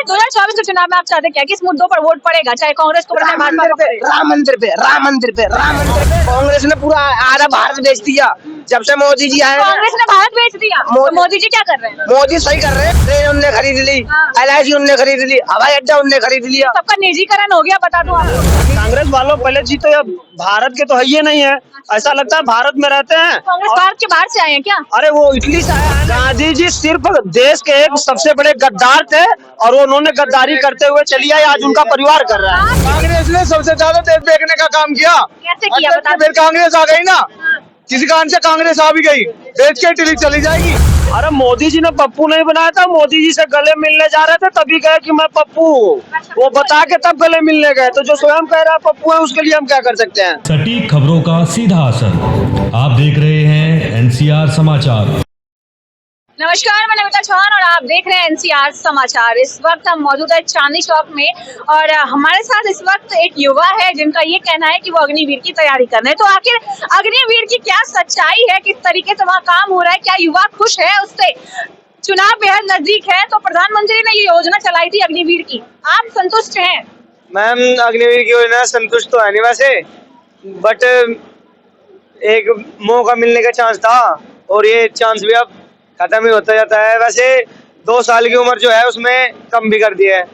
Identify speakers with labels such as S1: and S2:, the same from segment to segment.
S1: 2024 के चुनाव में आप चाहते क्या, किस मुद्दों पर वोट पड़ेगा, चाहे कांग्रेस को पड़े, भाजपा को पड़े?
S2: राम मंदिर पे कांग्रेस ने पूरा आधा भारत बेच दिया जब से मोदी जी आए।
S1: कांग्रेस ने भारत बेच दिया, तो मोदी जी क्या कर रहे हैं?
S2: मोदी सही कर रहे हैं, ट्रेन उनने खरीद ली, LIC उनने खरीद ली, हवाई अड्डा उनने खरीद लिया,
S1: सबका निजीकरण हो गया, बता दूं आपको।
S3: कांग्रेस वालों पहले जी तो भारत के तो है ही नहीं है, ऐसा लगता है भारत में रहते हैं।
S1: कांग्रेस भारत के बाहर से आए हैं क्या?
S3: अरे वो इटली से आया है। गांधी जी सिर्फ देश के एक सबसे बड़े गद्दार थे और उन्होंने गद्दारी करते हुए चली आई, आज उनका परिवार कर रहा है।
S2: कांग्रेस ने सबसे ज्यादा देश बेचने का काम किया।
S1: कैसे किया बता
S2: फिर कांग्रेस आ गई ना, किसी कारण से कांग्रेस आ भी गई, बेच के इटली चली जाएगी।
S3: अरे मोदी जी ने पप्पू नहीं बनाया था, मोदी जी से गले मिलने जा रहे थे तभी कहे कि मैं पप्पू हूँ, वो बता के तब गले मिलने गए, तो जो स्वयं कह रहा है पप्पू है उसके लिए हम क्या कर सकते हैं।
S4: सटीक खबरों का सीधा असर। आप देख रहे हैं NCR समाचार।
S1: नमस्कार, मैं नमिता चौहान और आप देख रहे हैं NCR समाचार। इस वक्त हम मौजूद है चांदनी चौक में और हमारे साथ इस वक्त एक युवा है जिनका ये कहना है कि वो अग्निवीर की तैयारी कर रहे हैं। तो आखिर अग्निवीर की क्या सच्चाई है, किस तरीके से वहाँ काम हो रहा है, क्या युवा खुश है उससे? चुनाव बेहद नजदीक है तो प्रधानमंत्री ने ये योजना चलाई थी अग्निवीर की, आप संतुष्ट हैं?
S2: मैम अग्निवीर की योजना संतुष्ट तो है नहीं वैसे, बट एक मौका मिलने का चांस था और ये चांस भी अब खत्म ही होता जाता है। वैसे 2 साल की उम्र जो है उसमें कम भी कर दिया है।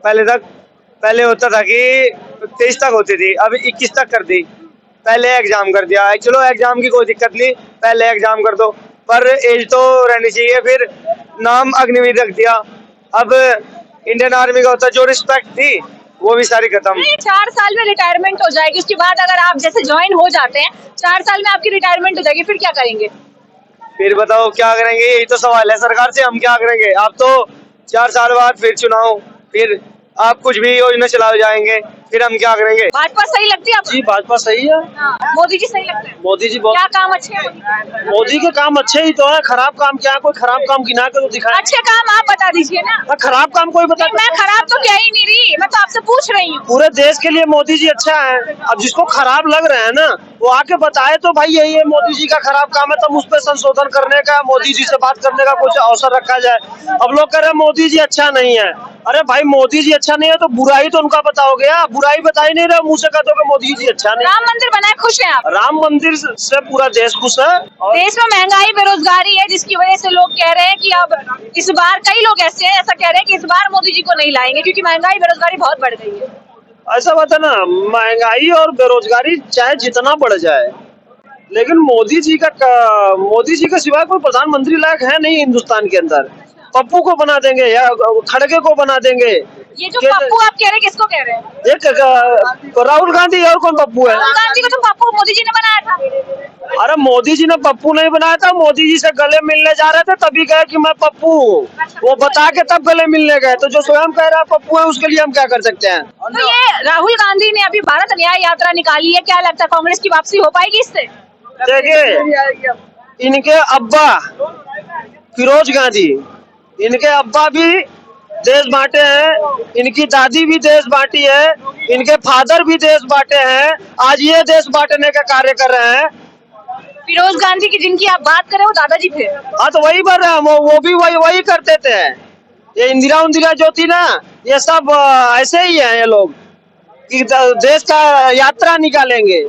S2: पहले होता था कि 23 तक होती थी, अब 21 तक कर दी। पहले एग्जाम कर दिया, चलो एग्जाम की कोई दिक्कत नहीं, पहले एग्जाम कर दो, पर एज तो रहनी चाहिए। फिर नाम अग्निवीर रख दिया। अब इंडियन आर्मी का होता जो रिस्पेक्ट थी वो भी सारी खत्म।
S1: 4 साल में रिटायरमेंट हो जाएगी, उसके बाद अगर आप जैसे ज्वाइन हो जाते हैं 4 साल में आपकी रिटायरमेंट हो जाएगी, फिर क्या करेंगे?
S2: फिर बताओ क्या करेंगे, यही तो सवाल है सरकार से, हम क्या करेंगे। आप तो 4 साल बाद फिर चुनाव, फिर आप कुछ भी योजना चलाए जाएंगे, फिर हम क्या करेंगे।
S1: भाजपा सही लगती है आपको?
S3: जी भाजपा सही है।
S1: मोदी जी सही लगते हैं?
S3: मोदी जी बहुत,
S1: क्या काम अच्छे हैं?
S3: मोदी के काम अच्छे ही तो है, खराब काम क्या, कोई खराब काम गिना के तो दिखाए।
S1: अच्छे काम आप बता दीजिए ना।
S3: खराब काम कोई बता।
S1: मैं खराब तो कह ही नहीं रही, मैं तो आपसे पूछ रही हूँ।
S3: पूरे देश के लिए मोदी जी अच्छा है, अब जिसको खराब लग रहा है ना वो आके बताए तो भाई यही है मोदी जी का खराब काम है, तो उस पर संशोधन करने का, मोदी जी से बात करने का कुछ अवसर रखा जाए। अब लोग कह रहे हैं मोदी जी अच्छा नहीं है, अरे भाई मोदी जी अच्छा नहीं है तो बुराई तो उनका बताओगे, बुराई बता ही नहीं रहे, मुंह से कहते हो कि मोदी जी अच्छा नहीं।
S1: राम मंदिर बनाए, खुश हैं आप?
S3: राम मंदिर से पूरा देश खुश है।
S1: देश में महंगाई बेरोजगारी है जिसकी वजह से लोग कह रहे हैं कि अब इस बार, कई लोग ऐसे हैं ऐसा कह रहे हैं कि इस बार मोदी जी को नहीं लाएंगे क्योंकि महंगाई बेरोजगारी बहुत बढ़ गई है।
S3: ऐसा बात है ना, महंगाई और बेरोजगारी चाहे जितना बढ़ जाए, लेकिन मोदी जी के सिवाय कोई प्रधानमंत्री लायक है नहीं हिंदुस्तान के अंदर। पप्पू को बना देंगे या खड़गे को बना देंगे।
S1: ये जो पप्पू आप कह रहे हैं, किसको कह रहे हैं?
S3: एक राहुल गांधी और कौन पप्पू है?
S1: राहुल गांधी को तो पप्पू मोदी जी ने बनाया था।
S3: अरे मोदी जी ने पप्पू नहीं बनाया था, मोदी जी से गले मिलने जा रहे थे तभी कहे कि मैं पप्पू हूँ, वो बता के तब गले मिलने गए, तो जो स्वयं कह रहा है पप्पू है उसके लिए हम क्या कर सकते हैं।
S1: तो ये राहुल गांधी ने अभी भारत न्याय यात्रा निकाली है, क्या लगता है कांग्रेस की वापसी हो पाएगी इससे?
S3: देखिए इनके अब्बा फिरोज गांधी, इनके अब्बा भी देश बांटे हैं, इनकी दादी भी देश बांटी है, इनके फादर भी देश बांटे हैं, आज ये देश बांटने का कार्य कर रहे हैं।
S1: फिरोज गांधी की जिनकी आप बात करें वो दादाजी थे।
S3: हाँ तो वही बोल रहे हैं, वो भी वही करते थे। ये इंदिरा जो थी ना, ये सब ऐसे ही है ये लोग कि देश का यात्रा निकालेंगे।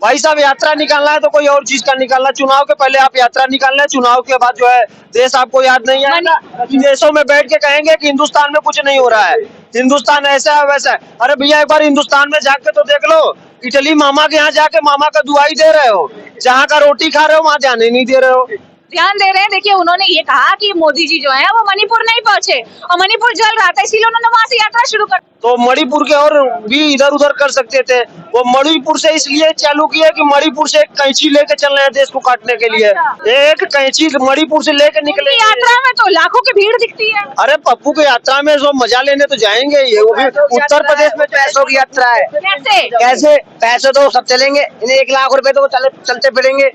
S3: भाई साहब यात्रा निकालना है तो कोई और चीज का निकालना, चुनाव के पहले आप यात्रा निकाल लें, चुनाव के बाद जो है देश आपको याद नहीं आएगा। देशों में बैठ के कहेंगे कि हिंदुस्तान में कुछ नहीं हो रहा है, हिंदुस्तान ऐसा है वैसा है। अरे भैया एक बार हिंदुस्तान में जाके तो देख लो, इटली मामा के यहाँ जाके मामा का दुआई दे रहे हो, जहाँ का रोटी खा रहे हो वहाँ जाने नहीं दे रहे हो।
S1: ध्यान दे रहे हैं। देखिए उन्होंने ये कहा कि मोदी जी जो है वो मणिपुर नहीं पहुंचे और मणिपुर जल रहा था, इसीलिए उन्होंने वहां से यात्रा शुरू कर।
S3: तो मणिपुर के और भी इधर उधर कर सकते थे, वो मणिपुर से इसलिए चालू किया कि मणिपुर से एक कैंची लेके चल रहे हैं देश को काटने के लिए। एक कैंची मणिपुर से लेके निकले
S1: यात्रा में तो लाखों की भीड़ दिखती है।
S3: अरे पप्पू की यात्रा में जो मजा लेने तो जाएंगे ही, वो भी उत्तर प्रदेश में
S2: पैसों की यात्रा है। कैसे पैसे तो सब चलेंगे, इन्हें 1 लाख रुपए तो चलते फिरेंगे।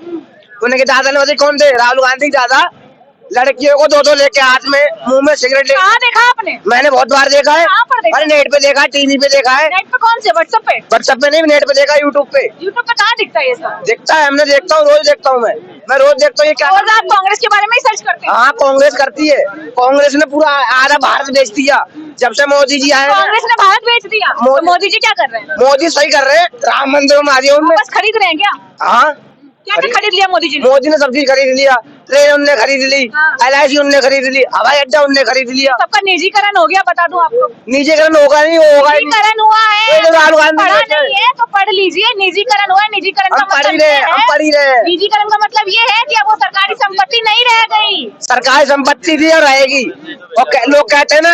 S2: उनके दादा ने बताया कौन थे? राहुल गांधी दादा
S3: लड़कियों को दो लेके हाथ में मुंह में सिगरेट ले।
S1: कहाँ देखा आपने?
S3: मैंने बहुत बार देखा है।
S1: कहाँ पर देखा?
S3: अरे नेट पे देखा है, टीवी पे देखा है।
S1: नेट पे कौन से? व्हाट्सएप पे?
S3: व्हाट्सएप पे नहीं, नेट पे देखा, यूट्यूब पे
S1: यूट्यूब पे कहाँ दिखता है ये सब?
S3: दिखता है। हमने देखता हूँ, रोज देखता हूँ मैं रोज देखता हूँ। ये क्या
S1: और आप कांग्रेस के बारे में ही सर्च करते हैं?
S3: हाँ, कांग्रेस करती है। कांग्रेस ने पूरा आधा भारत बेच दिया जब से मोदी जी आए।
S1: कांग्रेस ने भारत बेच दिया, तो मोदी जी क्या कर रहे हैं?
S3: मोदी सही कर रहे हैं, राम मंदिर बना दिया उनने।
S1: बस खरीद रहे हैं क्या?
S3: हाँ,
S1: क्या क्या खरीद लिया मोदी जी ने?
S3: मोदी ने सब चीज खरीद लिया। ट्रेन उनने खरीद ली,
S1: हाँ।
S3: LIC उनने खरीद ली, हवाई अड्डा उनने खरीद लिया।
S1: सबका निजीकरण हो गया, बता दूं आपको।
S3: निजीकरण होगा नहीं, होगा ही नहीं।
S1: निजीकरण हुआ है,
S3: ये तो राहुल गांधी
S1: पढ़ा
S3: कहते हैं।
S1: नहीं है तो पढ़ लीजिए। निजीकरण हुआ है, निजीकरण का
S3: हम पढ़ ही
S1: मतलब
S3: रहे
S1: ये
S3: हैं, हम
S1: है,
S3: पढ़ ही रहे हैं।
S1: निजीकरण का मतलब ये है कि अब वो सरकारी संपत्ति नहीं रह गई।
S3: सरकारी संपत्ति थी और रहेगी। और लोग कहते हैं ना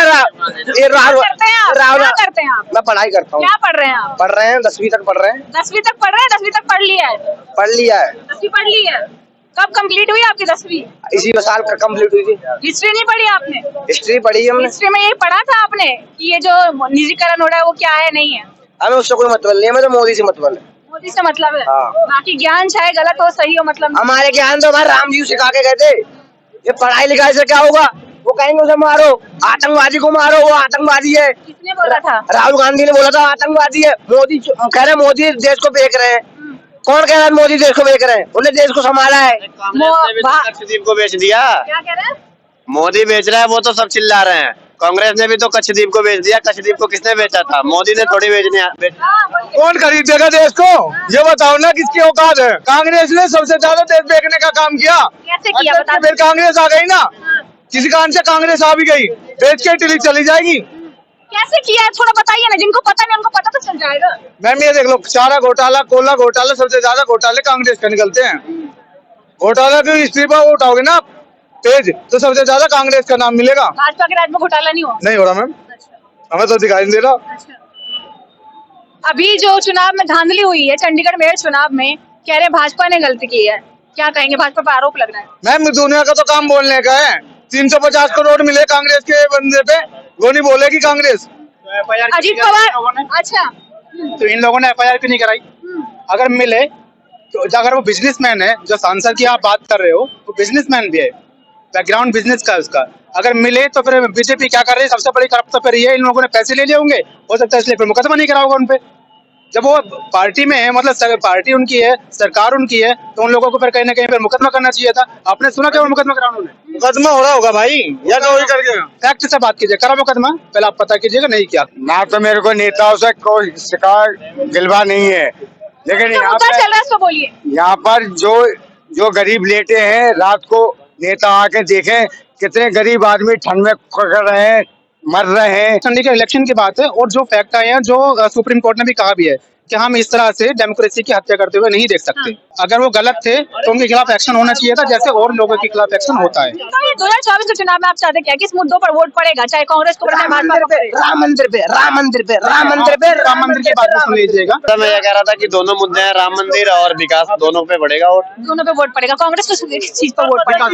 S3: ये राहुल
S1: करते हैं आप?
S3: राहुल
S1: क्या करते हैं आप?
S3: मैं पढ़ाई करता हूँ।
S1: क्या पढ़ रहे हैं आप?
S3: पढ़ रहे हैं, 10वीं तक पढ़ रहे हैं।
S1: 10वीं तक पढ़ रहे हैं? 10वीं तक पढ़ लिया है?
S3: पढ़ लिया है,
S1: 10वीं पढ़ ली है। कब कंप्लीट हुई आपकी 10वीं?
S3: इसी साल का कंप्लीट हुई थी।
S1: हिस्ट्री नहीं पढ़ी आपने?
S3: हिस्ट्री पढ़ी हमने।
S1: हिस्ट्री में यही पढ़ा था आपने कि ये जो निजीकरण हो रहा है वो क्या है, नहीं है?
S3: हमें उससे कोई मतलब नहीं है, हमें तो मोदी से मतलब है।
S1: मोदी से मतलब है।
S3: हाँ।
S1: बाकी ज्ञान चाहे गलत हो सही हो मतलब नहीं।
S3: हमारे ज्ञान तो हमारे राम जी सिखा के गए थे। ये पढ़ाई लिखाई से क्या होगा? वो कहेंगे उसे मारो, आतंकवादी को मारो, वो आतंकवादी है।
S1: किसने बोला था?
S3: राहुल गांधी ने बोला था आतंकवादी है। मोदी कह रहे मोदी देश को बेच रहे हैं। कौन कह रहा है मोदी देश को बेच रहे हैं? उन्हें देश को संभाला है।
S2: कच्छद्वीप को बेच दिया।
S1: क्या कह रहे हैं?
S2: मोदी बेच रहा है, वो तो सब चिल्ला रहे हैं। कांग्रेस ने भी तो कच्छद्वीप को बेच दिया। कच्छद्वीप को किसने बेचा था? मोदी ने थोड़ी बेचने।
S1: हाँ, बोलिए।
S5: कौन खरीदेगा देश को? ये बताओ ना, किसकी औकात है? कांग्रेस ने सबसे ज्यादा देश बेचने का काम किया।
S1: कैसे किया
S5: अच्छा,
S1: बता
S5: फिर कांग्रेस आ गई ना, किसी कारण से कांग्रेस आ भी गई, बेच के टिली चली जाएगी।
S1: कैसे किया है थोड़ा बताइए ना, जिनको पता नहीं उनको पता तो चल जाएगा।
S5: मैम ये देख लो, चारा घोटाला, कोला घोटाला, सबसे ज्यादा घोटाले कांग्रेस के निकलते हैं। घोटाला की हिस्ट्री पर वो उठाओगे ना पेज, तो सबसे ज्यादा कांग्रेस का नाम मिलेगा।
S1: भाजपा के राज में घोटाला नहीं हुआ?
S5: नहीं हो रहा मैम, हमें तो दिखाई नहीं दे रहा।
S1: अभी जो चुनाव में धांधली हुई है चंडीगढ़ मेयर चुनाव में, कह रहे भाजपा ने गलती की है, क्या कहेंगे? भाजपा पर आरोप लग रहा है।
S5: मैम दुनिया का तो काम बोलने का है। 350 करोड़ मिले कांग्रेस के बंदे पे, वो नहीं बोलेगी कांग्रेस।
S1: अजीत पवार, अच्छा
S5: तो इन लोगों ने FIR क्यों नहीं कराई? अगर मिले तो, अगर वो बिजनेसमैन है, जो सांसद की आप बात कर रहे हो, वो बिजनेसमैन भी है, बैकग्राउंड बिजनेस का है उसका। अगर मिले तो फिर बीजेपी क्या कर रही है? सबसे बड़ी खराब तो फिर ये, इन लोगों ने पैसे ले लिए होंगे, हो सकता है इसलिए फिर मुकदमा नहीं करा होगा उनपे। जब वो पार्टी में है, मतलब पार्टी उनकी है, सरकार उनकी है, तो उन लोगों को फिर कहीं ना कहीं फिर मुकदमा करना चाहिए था। आपने सुना क्या मुकदमा करा उन्होंने?
S2: मुकदमा हो रहा होगा भाई, या तो वही करके
S5: फैक्ट से बात कीजिए, करा मुकदमा, पहले आप पता कीजिएगा नहीं किया।
S2: ना। तो मेरे को नेताओं से कोई शिकायत गिलवा नहीं है, लेकिन
S1: जो मुद्दा चल रहा है उसको बोलिए।
S2: यहाँ पर जो गरीब लेटे हैं, रात को नेता आके देखें कितने गरीब आदमी ठंड में कर रहे हैं, मर रहे हैं।
S5: चंडीगढ़ इलेक्शन की बात है, और जो फैक्ट आए हैं, जो सुप्रीम कोर्ट ने भी कहा भी है कि हम इस तरह से डेमोक्रेसी की हत्या करते हुए नहीं देख सकते। अगर वो गलत थे तो उनके खिलाफ एक्शन होना चाहिए था, जैसे और लोगों के खिलाफ एक्शन होता है।
S1: तो ये 2024 के चुनाव में आप चाहते क्या, किस मुद्दों पर वोट पड़ेगा, चाहे कांग्रेस को चाहे भाजपा को?
S3: राम मंदिर पे, राम मंदिर पे, राम मंदिर पे,
S5: राम मंदिर की बात सुन लीजिएगा।
S2: मैं ये कह रहा था कि दोनों मुद्दे हैं, राम मंदिर और विकास, दोनों पे पड़ेगा वोट।
S1: दोनों पे वोट पड़ेगा। कांग्रेस को किस चीज पर वोट पड़ेगा?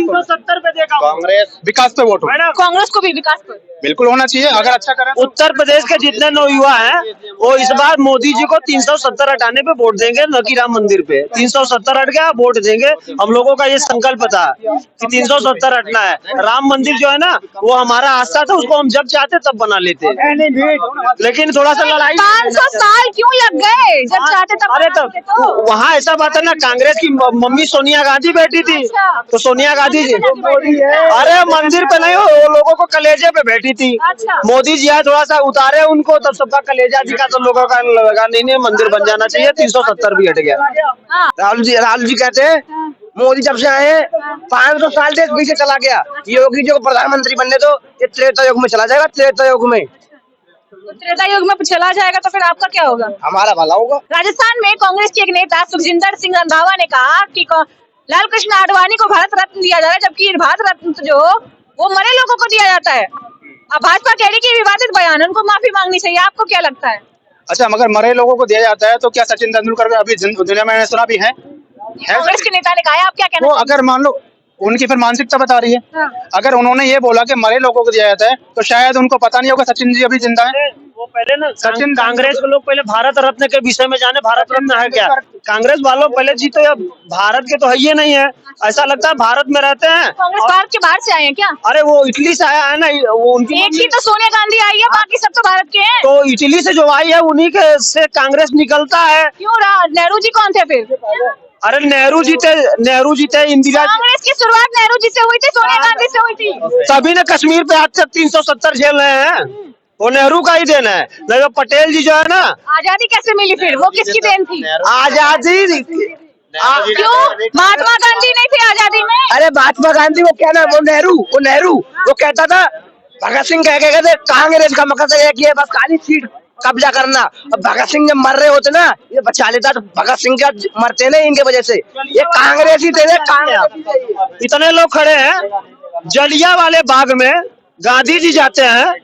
S2: कांग्रेस
S5: विकास पे वोट हो,
S1: कांग्रेस को भी विकास पर
S5: बिल्कुल होना चाहिए, अगर अच्छा करें तो।
S3: उत्तर प्रदेश के जितने नौयुवा हैं, वो इस बार मोदी जी को 370 हटाने पे वोट देंगे, न कि राम मंदिर पे। 370 हट गया, वोट देंगे। हम लोगों का ये संकल्प था कि 370 हटना है। राम मंदिर जो है ना, वो हमारा आस्था था, उसको हम जब चाहते तब बना लेते, लेकिन थोड़ा सा लड़ाई।
S1: 500 साल क्यों लग गए? जब चाहते तब
S3: अरे
S1: बना देते तो।
S3: वहाँ ऐसा बात है ना, कांग्रेस की मम्मी सोनिया गांधी बैठी थी, तो सोनिया गांधी जी अरे मंदिर पे नहीं, वो लोगों को कलेजे पे बैठी थी।
S1: अच्छा।
S3: मोदी जी आए, थोड़ा सा उतारे उनको, तब सबका कलेजा दिखा, तो लोगों का लगा नहीं मंदिर बन जाना चाहिए। 370 भी हट गया।
S1: हाँ।
S3: राहुल जी कहते हैं मोदी जब से आए 500 साल देश पीछे चला गया। योगी जी को प्रधानमंत्री बनने दो, ये त्रेता युग में चला जाएगा। त्रेता युग में,
S1: तो त्रेता युग में चला जाएगा तो फिर आपका क्या होगा?
S3: हमारा भला होगा।
S1: राजस्थान में कांग्रेस के एक नेता सुखजिंदर सिंह रंधावा ने कहा कि लाल कृष्ण आडवाणी को भारत रत्न दिया जा रहा है, जबकि भारत रत्न जो वो मरे लोगों को दिया जाता है। अब भाजपा कह रही कि विवादित बयान, उनको माफी मांगनी चाहिए। आपको क्या लगता है?
S5: अच्छा, मगर मरे लोगों को दिया जाता है तो क्या सचिन तेंदुलकर अभी दुनिया में सुना भी है?
S1: कांग्रेस के नेता ने कहा है, आप क्या कहना
S5: वो
S1: चाहते
S5: अगर मान लो उनकी फिर मानसिकता बता रही है।
S1: हाँ।
S5: अगर उन्होंने ये बोला कि मरे लोगों को दिया जाता है, तो शायद उनको पता नहीं होगा सचिन जी अभी जिंदा है।
S3: पहले ना
S5: सचिन
S3: कांग्रेस के लोग पहले भारत रत्न के विषय में जाने, भारत रत्न है क्या। कांग्रेस वालों पहले जी तो भारत के तो है ही नहीं है, ऐसा लगता है भारत में रहते हैं।
S1: कांग्रेस भारत के बाहर से आए हैं क्या?
S3: अरे वो इटली से आया है ना, वो उनकी
S1: एक ही तो सोनिया गांधी आई है, बाकी सब तो भारत के हैं।
S3: तो इटली से जो आई है उन्हीं के से कांग्रेस निकलता है।
S1: क्यों नेहरू जी कौन थे फिर?
S3: अरे नेहरू जी थे, इंदिरा
S1: कांग्रेस की शुरुआत नेहरू जी से हुई थी, सोनिया गांधी से हुई थी।
S3: तभी ने कश्मीर पे आज तक 370 झेल रहे हैं, वो नेहरू का ही देन है। नहीं, पटेल जी जो है ना,
S1: आजादी कैसे मिली फिर? वो किसकी देन थी?
S3: आजादी
S1: क्यों महात्मा गांधी नहीं थे आजादी में?
S3: अरे महात्मा गांधी वो क्या ना, वो नेहरू वो कहता था, भगत सिंह कह के कहते कांग्रेस का मकसद है कि बस खाली सीट कब्जा करना। अब भगत सिंह जब मर रहे होते ना, ये बचा लेता, तो भगत सिंह का मरते ना इनके वजह से, ये कांग्रेस ही थे। कांग्रेस इतने लोग खड़े हैं जलिया वाले बाग में, गांधी जी जाते हैं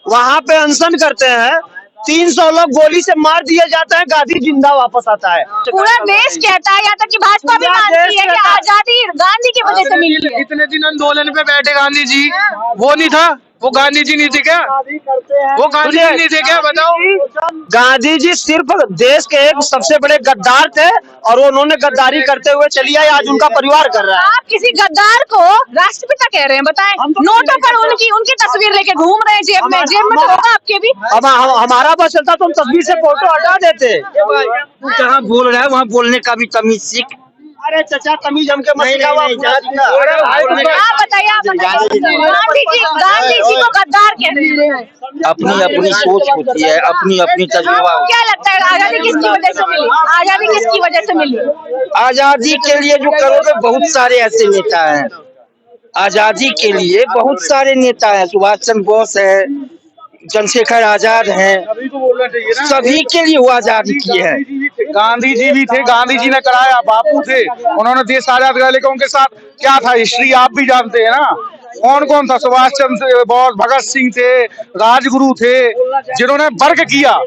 S3: वहां पे अनशन करते हैं, 300 लोग गोली से मार दिए जाते हैं, गांधी जिंदा वापस आता है।
S1: पूरा देश कहता है, यहाँ तक कि भाजपा भी
S3: पूरा
S1: मानती
S3: देश
S1: है कि
S3: कहता है।
S1: आजादी गांधी की वजह से मिली है।
S5: इतने दिन आंदोलन पे बैठे गांधी जी, वो नहीं था? वो गांधी जी नहीं थे क्या? वो गांधी जी नहीं थे क्या? बताओ।
S3: गांधी जी सिर्फ देश के एक सबसे बड़े गद्दार थे, और उन्होंने गद्दारी करते हुए चली आई, आज उनका परिवार कर रहा है।
S1: आप किसी गद्दार को राष्ट्रपिता कह रहे हैं, बताएं। नोटों पर उनकी तस्वीर लेके घूम रहे हैं जेब में तो होगा आपके भी।
S3: अब हमारा बस चलता तो हम तस्वीर से फोटो हटा देते।
S2: जहाँ बोल रहा है वहाँ बोलने का भी तमीज सीख।
S3: अरे चचा तमीज हमके मत सिखाओ।
S1: आप बताइए, गांधी जी को गद्दार कहते हैं।
S2: अपनी अपनी सोच होती है, अपनी अपनी तजुर्बा।
S1: आपको क्या लगता है आजादी किसकी वजह से मिली? आजादी किसकी वजह से मिली?
S2: आजादी के लिए जो करोगे, बहुत सारे ऐसे नेता हैं। आजादी के लिए बहुत सारे नेता हैं, सुभाष चंद्र बोस है, चंद्रशेखर आजाद हैं, सभी के लिए वो आजादी की है।
S5: गांधी जी भी थे, गांधी जी ने कराया, बापू थे, उन्होंने देश आजाद कराया, लेकिन उनके साथ क्या था हिस्ट्री आप भी जानते हैं ना। कौन कौन था? सुभाष चंद्र बोस, भगत सिंह थे, राजगुरु थे, जिन्होंने वर्क किया।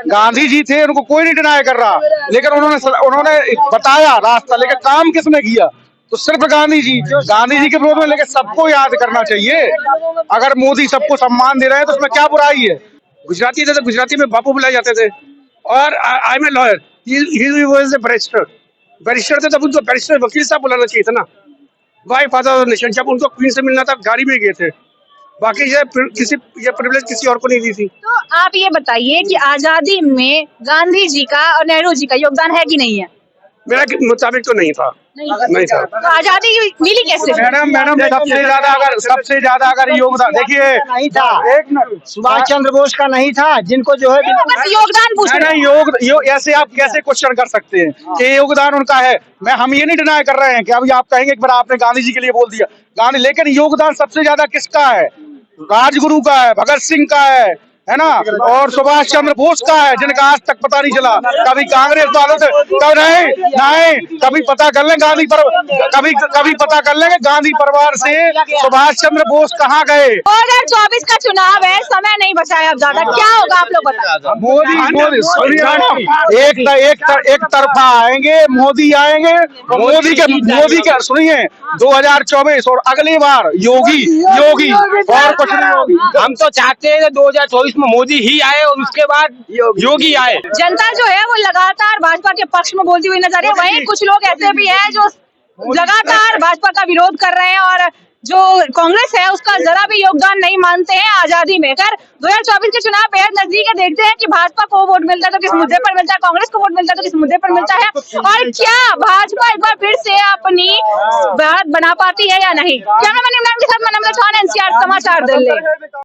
S5: गांधी जी थे, उनको कोई नहीं डिनाई कर रहा, लेकिन उन्होंने बताया रास्ता, लेकिन काम किसने किया? तो सिर्फ गांधी जी के विरोध में, लेकिन सबको याद करना चाहिए। अगर मोदी सबको सम्मान दे रहे हैं तो उसमें क्या बुराई है? गुजराती थे तो गुजराती में बापू बुलाए जाते थे। और I am a lawyer, he was a barrister थे, तब उनको बैरिस्टर वकील साहब बुलाना चाहिए था ना। वाई फादर नेशन, जब उनको क्वीन से मिलना था गाड़ी में गए थे, बाकी ये प्रिविलेज किसी और को नहीं दी थी।
S1: तो आप ये बताइए कि आजादी में गांधी जी का और नेहरू जी का योगदान है कि नहीं है?
S5: मेरा मुताबिक तो नहीं था, नहीं था।
S1: तो आजादी मिली कैसे?
S5: मैडम सबसे ज्यादा अगर योगदान देखिए,
S3: नहीं था,
S5: एक मिनट,
S3: सुभाष चंद्र बोस का नहीं था, जिनको जो है
S1: बस योगदान पूछ रहे हैं।
S5: ऐसे आप कैसे क्वेश्चन कर सकते हैं कि योगदान उनका है? हम ये नहीं डिनाई कर रहे हैं कि अभी आप कहेंगे कि आपने गांधी जी के लिए बोल दिया गांधी, लेकिन योगदान सबसे ज्यादा किसका है? राजगुरु का है, भगत सिंह का है ना, और सुभाष चंद्र बोस का है, जिनका आज तक पता नहीं चला। कभी कांग्रेस वालों से कभी पता कर लें गांधी पर, कभी पता कर लेंगे गांधी परिवार से सुभाष चंद्र बोस कहाँ गए।
S1: 2024 का चुनाव है, समय नहीं बचा है अब ज्यादा, क्या होगा आप लोग बताएं।
S5: मोदी एक तरफा आएंगे, मोदी आएंगे, मोदी के सुनिए 2024 और अगली बार योगी और कुछ नहीं होगी।
S3: हम तो चाहते हैं 2024 में मोदी ही आए और उसके बाद योगी आए।
S1: जनता जो है वो लगातार भाजपा के पक्ष में बोलती हुई नजर है, वहीं कुछ लोग ऐसे भी हैं जो लगातार भाजपा का विरोध कर रहे हैं और जो कांग्रेस है उसका जरा भी योगदान नहीं मानते हैं आजादी में। खैर 2024 के चुनाव बेहद नजदीक है, देखते हैं कि भाजपा को वोट मिलता है तो किस मुद्दे पर मिलता है, कांग्रेस को वोट मिलता है तो किस मुद्दे पर मिलता है, और क्या भाजपा एक बार फिर से अपनी बढ़त बना पाती है या नहीं। कैमरामैन इमरान के साथ मैं नम्रता चौहान, NCR समाचार दिल्ली।